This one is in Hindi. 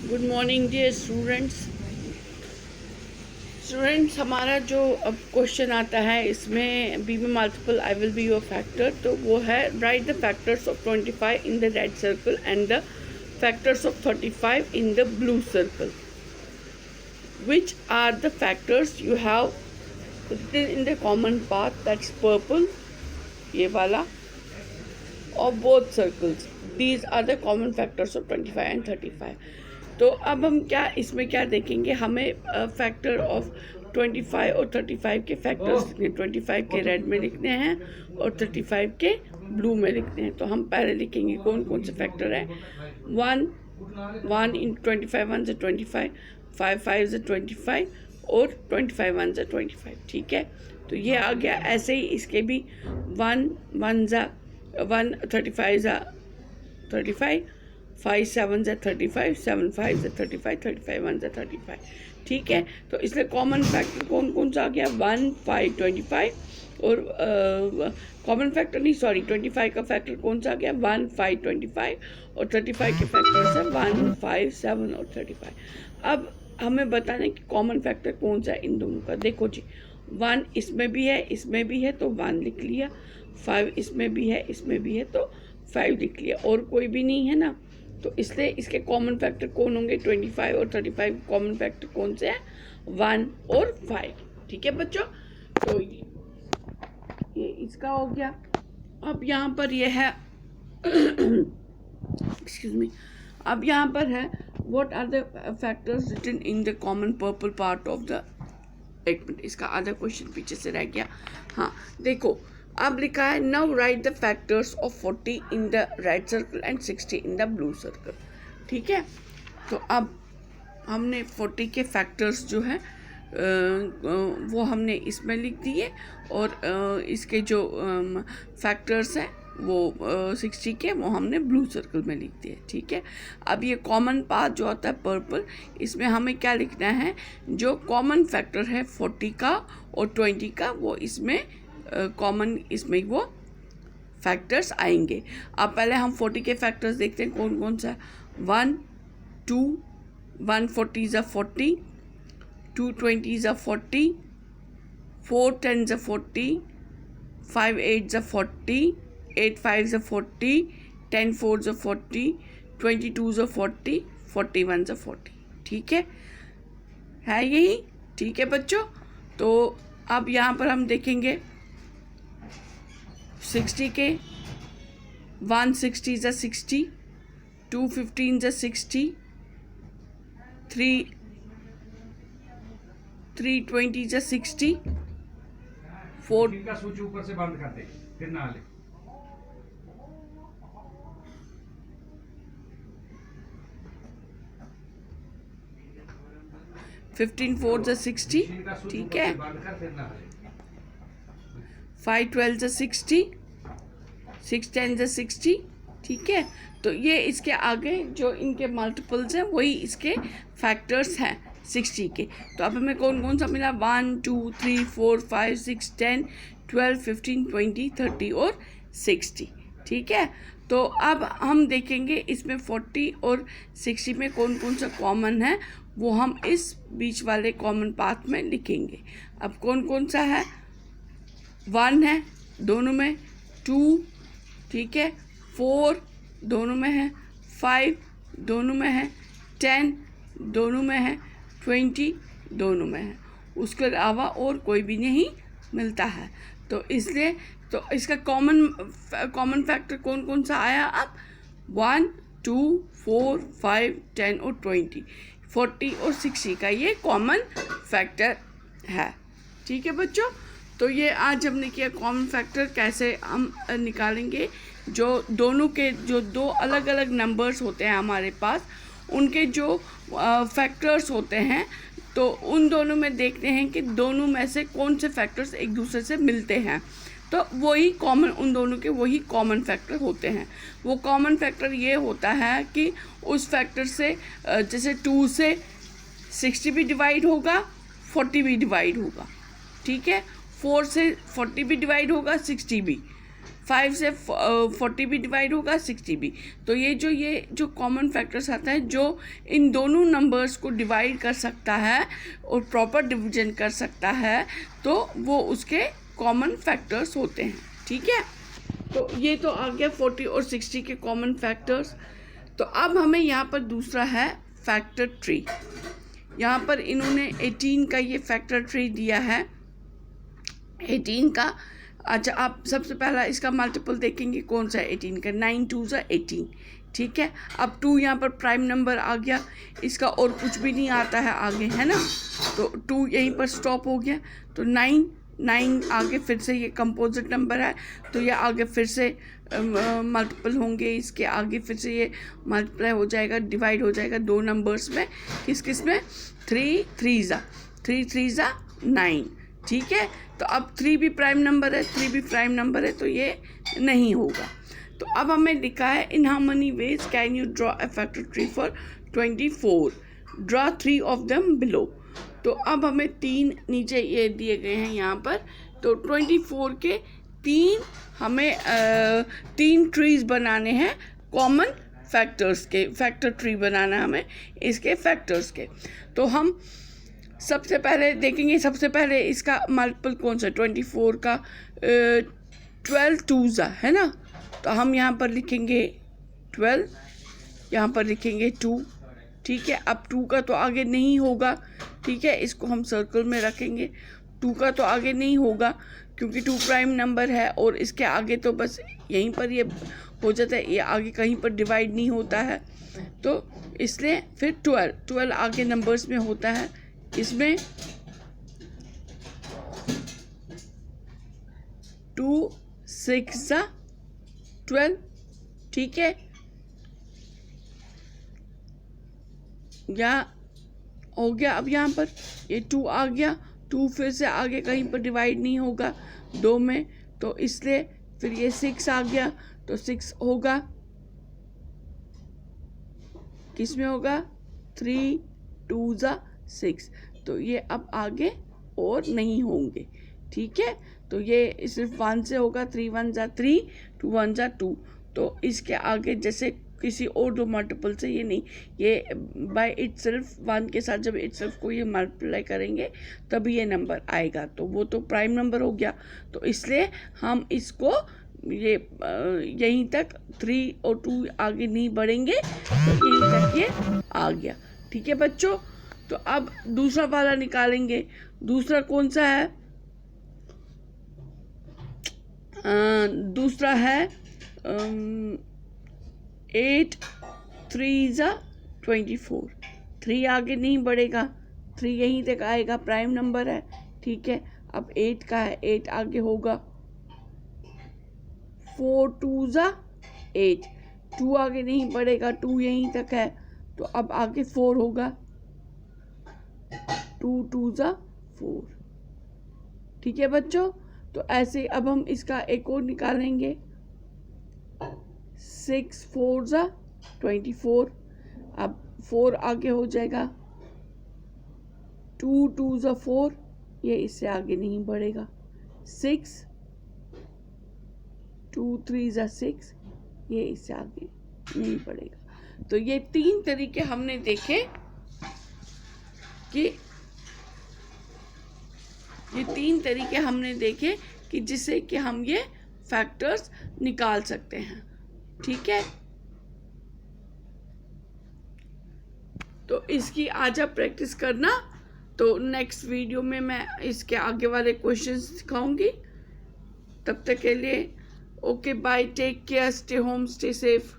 गुड मॉर्निंग डियर स्टूडेंट्स हमारा जो अब क्वेश्चन आता है इसमें बी में multiple I will be your factor, तो वो है right the factors of 25 in the red circle and the factors of 35 in the blue circle. Which are the factors you have written in the common path, that's purple, ये वाला, of both circles. These are the common factors of 25 and 35. तो अब हम क्या इसमें क्या देखेंगे, हमें फैक्टर ऑफ 25 और 35 के फैक्टर्स लिखने, 25 के रेड में लिखने हैं और 35 के ब्लू में लिखने हैं. तो हम पहले लिखेंगे कौन कौन से फैक्टर हैं. 1 इन 25 1 से 25, 5 5 से 25 और 25 1 से 25. ठीक है, तो ये आ गया. ऐसे ही इसके भी 1 1 ज़ा 1 35 ज़ा 35, 5 7 से 35, 7 5 से 35, 35 1 से 35. ठीक है, तो इसलिए कॉमन फैक्टर कौन कौन सा आ गया, 1 5 25. और कॉमन फैक्टर नहीं, सॉरी, 25 का फैक्टर कौन सा आ गया, 1 5 25. और 35 के फैक्टर्स है 1 5 7 और 35. अब हमें बताना है कि कॉमन फैक्टर कौन सा है इन दोनों का. देखो जी, 1 इसमें भी है इसमें भी है तो 1 लिख लिया, 5 इसमें भी है इसमें भी है तो 5 लिख लिया, और कोई भी नहीं है ना, तो इसलिए इसके कॉमन फैक्टर कौन होंगे, 25 और 35 कॉमन फैक्टर कौन से हैं, 1 और 5. ठीक है बच्चों, तो ये इसका हो गया. अब यहाँ पर ये है एक्सक्यूज मी, अब यहाँ पर है what are the factors written in the common purple part of the, एक मिनट, इसका आधा क्वेश्चन पीछे से रह गया. हाँ देखो, अब लिखा है now right the factors of 40 in the red circle and 60 in the blue circle. ठीक है, तो अब हमने 40 के फैक्टर्स जो है वो हमने इसमें लिख दिए, और इसके जो फैक्टर्स हैं वो 60 के वो हमने ब्लू सर्कल में लिख दिए. ठीक है, अब ये कॉमन पाथ जो होता है पर्पल, इसमें हमें क्या लिखना है, जो कॉमन फैक्टर है 40 का और 20 का, वो इसमें कॉमन इसमें वो फैक्टर्स आएंगे. अब पहले हम 40 के फैक्टर्स देखते हैं कौन कौन सा. 1 2 1 40 ज़ा 40, 2 20 ज़ा 40, 4 10 ज़ा 40, 5 8 ज़ा 40, 8 5 ज़ा 40, 10 4 ज़ा 40, 22 ज़ा 40, 41 ज़ा 40. ठीक है यही. ठीक है बच्चों, तो अब यहाँ पर हम देखेंगे 60 के, 1 60 ज़ा 60, 2 15 ज़ा 60, 3 20 ज़ा 60, 4 का स्विच ऊपर से बंद करते फिर ना ले. 15 4 ज़ा 60. ठीक है, 5 12 ज़ा 60, 6 10 ज़ा 60. ठीक है, तो ये इसके आगे जो इनके मल्टीपल्स हैं वही इसके फैक्टर्स हैं 60 के. तो अब हमें कौन कौन सा मिला, 1 2 3 4 5 6 10 12 15 20 30 और 60. ठीक है, तो अब हम देखेंगे इसमें 40 और 60 में कौन कौन सा कॉमन है, वो हम इस बीच वाले कॉमन पाथ में लिखेंगे. अब कौन कौन सा है, 1 है दोनों में, 2, ठीक है, 4 दोनों में है, 5 दोनों में है, 10 दोनों में है, 20 दोनों में है. उसके अलावा और कोई भी नहीं मिलता है. तो इसलिए तो इसका कॉमन फैक्टर कौन कौन सा आया, अब 1 2 4 5 10 और 20, 40 और 60 का ये कॉमन फैक्टर है. ठीक है बच्चों, तो ये आज हमने किया कॉमन फैक्टर कैसे हम निकालेंगे. जो दोनों के जो दो अलग अलग नंबर्स होते हैं हमारे पास, उनके जो फैक्टर्स होते हैं, तो उन दोनों में देखते हैं कि दोनों में से कौन से फैक्टर्स एक दूसरे से मिलते हैं, तो वही कॉमन, उन दोनों के वही कॉमन फैक्टर होते हैं. वो कॉमन फैक्टर ये होता है कि उस फैक्टर से जैसे 2 से 60 भी डिवाइड होगा, 40 भी डिवाइड होगा. ठीक है, 4 से 40 भी डिवाइड होगा, 60 भी, 5 से 40 भी डिवाइड होगा, 60 भी। तो ये जो कॉमन फैक्टर्स आता है जो इन दोनों नंबर्स को डिवाइड कर सकता है और प्रॉपर डिवीजन कर सकता है, तो वो उसके कॉमन फैक्टर्स होते हैं। ठीक है, तो ये तो आ गया 40 और 60 के कॉमन फैक्टर्स। तो अब हमें यहाँ पर दूसरा है फैक्टर ट्री। यहाँ पर इन्होंने 18 का ये फैक्टर ट्री दिया है, 18 का। अच्छा, आप सबसे पहला इसका मल्टीपल देखेंगे कौन सा है 18 का, 9 2 ज़ा 18। ठीक है, अब 2 यहाँ पर प्राइम नंबर आ गया, इसका और कुछ भी नहीं आता है आगे, है ना। तो 2 यहीं पर स्टॉप हो गया। तो 9 आगे फिर से ये कंपोजिट नंबर है, तो ये आगे फिर से मल्टीपल होंगे, इसके आगे फिर से ये मल्टीप्लाई हो जाएगा, डिवाइड हो जाएगा 2 नंबर्स में। किस में 3 3 ज़ा 9। ठीक है, तो अब 3 भी प्राइम नंबर है, 3 भी प्राइम नंबर है, तो ये नहीं होगा। तो अब हमें लिखा है in how many ways can you draw a factor tree for 24, draw 3 of them below. तो अब हमें 3 नीचे ये दिए गए हैं यहाँ पर, तो 24 के 3 हमें 3 ट्रीज बनाने हैं कॉमन फैक्टर्स के, फैक्टर ट्री बनाना है हमें इसके फैक्टर्स के। तो हम सबसे पहले देखेंगे, सबसे पहले इसका मल्टीपल कौन सा, 24 का 12 2 ज़ा, है ना। तो हम यहाँ पर लिखेंगे 12, यहाँ पर लिखेंगे 2। ठीक है, अब 2 का तो आगे नहीं होगा, ठीक है, इसको हम सर्कल में रखेंगे। 2 का तो आगे नहीं होगा क्योंकि 2 प्राइम नंबर है, और इसके आगे तो बस यहीं पर ये हो जाता है, ये आगे कहीं पर डिवाइड नहीं होता है, तो इसलिए फिर 12 आगे नंबर्स में होता है। इसमें 2 6 ज़ा 12। ठीक है, या हो गया। अब यहाँ पर ये 2 आ गया, 2 फिर से आगे कहीं पर डिवाइड नहीं होगा 2 में, तो इसलिए फिर ये 6 आ गया, तो 6 होगा, किस में होगा, 3 2 ज़ा 6। तो ये अब आगे और नहीं होंगे। ठीक है, तो ये सिर्फ 1 से होगा, 3 1 ज़ा 3, 2 1 ज़ा 2। तो इसके आगे जैसे किसी और 2 मल्टीपल से ये नहीं, ये बाय इटसेल्फ 1 के साथ जब इटसेल्फ को ये मल्टीप्लाई करेंगे तभी ये नंबर आएगा, तो वो तो प्राइम नंबर हो गया। तो इसलिए हम इसको ये यहीं तक 3 और 2 आगे नहीं बढ़ेंगे, तो यहीं तक ये आ गया। ठीक है बच्चों, तो अब दूसरा वाला निकालेंगे। दूसरा कौन सा है, दूसरा है 8 3 ज़ा 24। 3 आगे नहीं बढ़ेगा, 3 यहीं तक आएगा, प्राइम नंबर है। ठीक है, अब 8 का है, 8 आगे होगा, 4 2 ज़ा 8। 2 आगे नहीं बढ़ेगा, 2 यहीं तक है, तो अब आगे 4 होगा, 2 2 ज़ा 4। ठीक है बच्चों, तो ऐसे अब हम इसका एक और निकालेंगे, 6 4 ज़ा 24। अब 4 आगे हो जाएगा, 2 2 ज़ा 4, ये इससे आगे नहीं बढ़ेगा, 6 2 3 ज़ा 6, ये इससे आगे नहीं बढ़ेगा। तो ये 3 तरीके हमने देखे कि ये 3 तरीके हमने देखे कि जिससे कि हम ये फैक्टर्स निकाल सकते हैं। ठीक है, तो इसकी आज आप प्रैक्टिस करना, तो नेक्स्ट वीडियो में मैं इसके आगे वाले क्वेश्चंस सिखाऊंगी। तब तक के लिए okay bye, take care, stay home, stay safe.